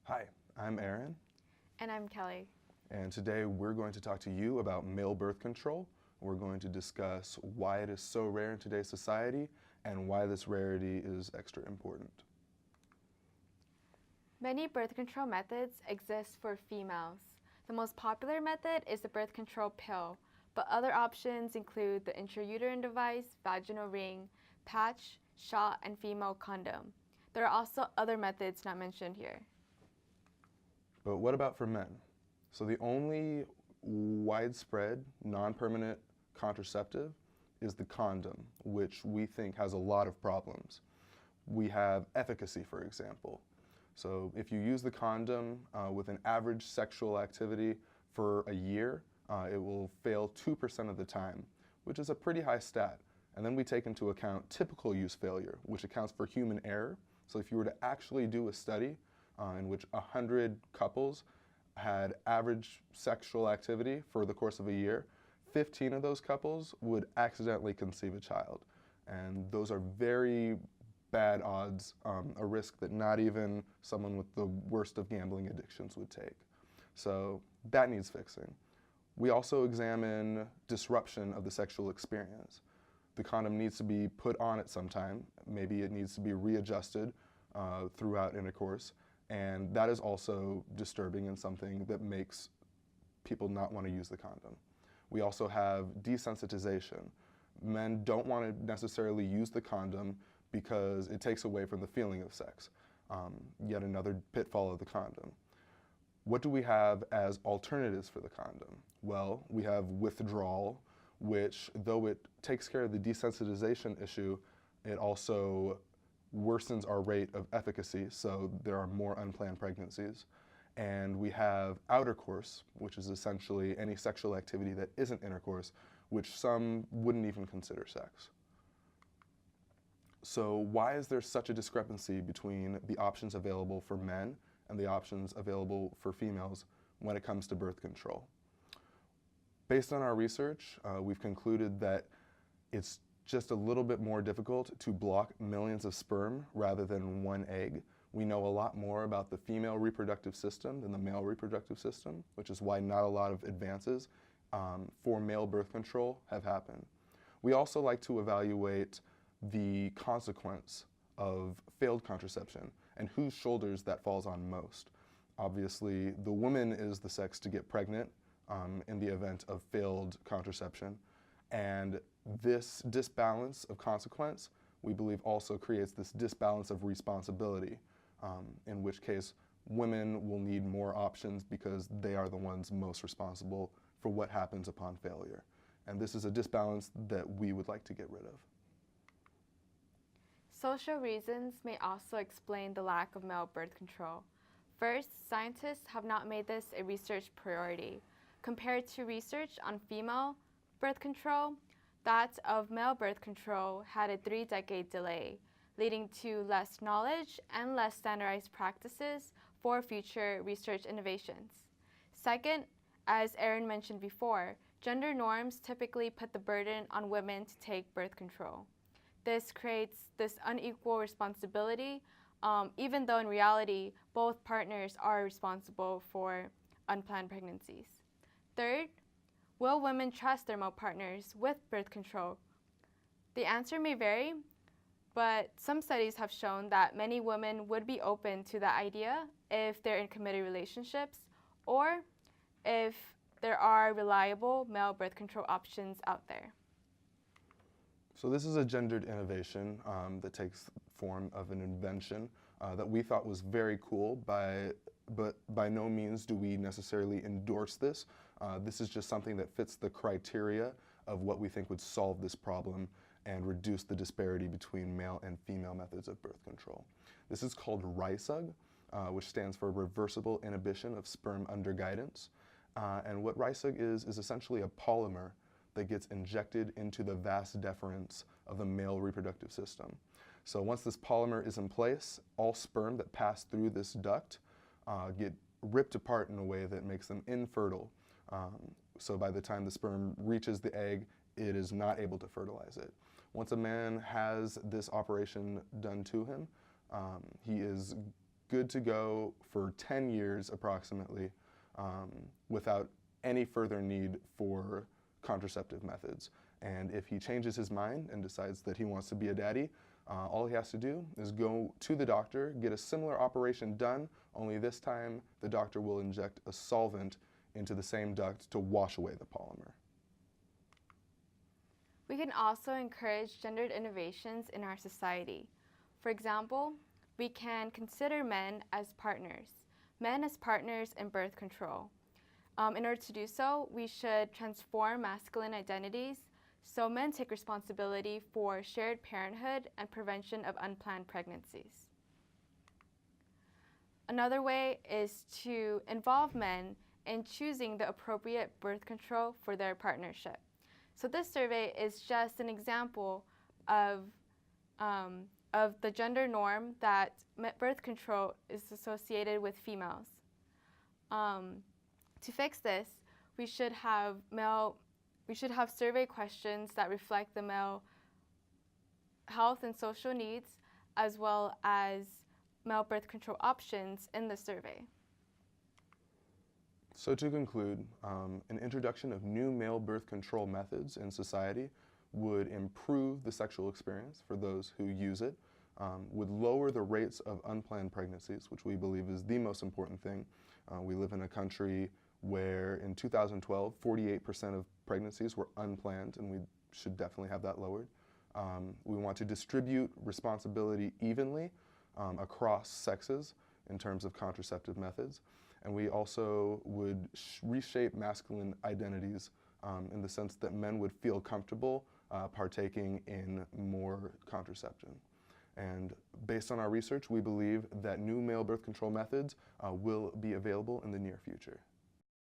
Hi, I'm Aaron, And I'm Kelly. and today we're going to talk to you about male birth control. We're going to discuss why it is so rare in today's society and why this rarity is extra important. Many birth control methods exist for females. The most popular method is the birth control pill, but other options include the intrauterine device, vaginal ring, patch, shot, and female condom. There are also other methods not mentioned here. But what about for men? So the only widespread, non-permanent contraceptive is the condom, which we think has a lot of problems. We have efficacy, for example. So if you use the condom with an average sexual activity for a year, it will fail 2% of the time, which is a pretty high stat. And then we take into account typical use failure, which accounts for human error. So if you were to actually do a study in which 100 couples had average sexual activity for the course of a year, 15 of those couples would accidentally conceive a child. And those are very bad odds, a risk that not even someone with the worst of gambling addictions would take. So that needs fixing. We also examine disruption of the sexual experience. The condom needs to be put on at some time. Maybe it needs to be readjusted throughout intercourse. And that is also disturbing and something that makes people not want to use the condom. We also have desensitization. Men don't want to necessarily use the condom because it takes away from the feeling of sex. Yet another pitfall of the condom. What do we have as alternatives for the condom? Well, we have withdrawal, which, though it takes care of the desensitization issue, it also worsens our rate of efficacy, so there are more unplanned pregnancies. And we have outercourse, which is essentially any sexual activity that isn't intercourse, which some wouldn't even consider sex. So why is there such a discrepancy between the options available for men and the options available for females when it comes to birth control? Based on our research, we've concluded that it's just a little bit more difficult to block millions of sperm rather than one egg. We know a lot more about the female reproductive system than the male reproductive system, which is why not a lot of advances for male birth control have happened. We also like to evaluate the consequence of failed contraception and whose shoulders that falls on most. Obviously, the woman is the sex to get pregnant in the event of failed contraception. And this disbalance of consequence, we believe, also creates this disbalance of responsibility, in which case women will need more options because they are the ones most responsible for what happens upon failure. And this is a disbalance that we would like to get rid of. Social reasons may also explain the lack of male birth control. First, scientists have not made this a research priority. Compared to research on female birth control, that of male birth control had a 3-decade delay, leading to less knowledge and less standardized practices for future research innovations. Second, as Aaron mentioned before, gender norms typically put the burden on women to take birth control. This creates this unequal responsibility, even though in reality, both partners are responsible for unplanned pregnancies. Third, will women trust their male partners with birth control? The answer may vary, but some studies have shown that many women would be open to the idea if they're in committed relationships or if there are reliable male birth control options out there. So this is a gendered innovation that takes form of an invention that we thought was very cool, but by no means do we necessarily endorse this. This is just something that fits the criteria of what we think would solve this problem and reduce the disparity between male and female methods of birth control. This is called RISUG, which stands for Reversible Inhibition of Sperm Under Guidance. And what RISUG is essentially a polymer that gets injected into the vas deferens of the male reproductive system. So once this polymer is in place, all sperm that pass through this duct get ripped apart in a way that makes them infertile. So by the time the sperm reaches the egg, it is not able to fertilize it. Once a man has this operation done to him, he is good to go for 10 years approximately without any further need for contraceptive methods. And if he changes his mind and decides that he wants to be a daddy, all he has to do is go to the doctor, get a similar operation done, only this time the doctor will inject a solvent into the same duct to wash away the polymer. We can also encourage gendered innovations in our society. For example, we can consider men as partners in birth control. In order to do so, we should transform masculine identities so men take responsibility for shared parenthood and prevention of unplanned pregnancies. Another way is to involve men in choosing the appropriate birth control for their partnership. So this survey is just an example of the gender norm that birth control is associated with females. To fix this, we should have survey questions that reflect the male health and social needs, as well as male birth control options in the survey. So to conclude, an introduction of new male birth control methods in society would improve the sexual experience for those who use it, would lower the rates of unplanned pregnancies, which we believe is the most important thing. We live in a country where in 2012, 48% of pregnancies were unplanned, and we should definitely have that lowered. We want to distribute responsibility evenly across sexes in terms of contraceptive methods. And we also would reshape masculine identities in the sense that men would feel comfortable partaking in more contraception. And based on our research, we believe that new male birth control methods will be available in the near future.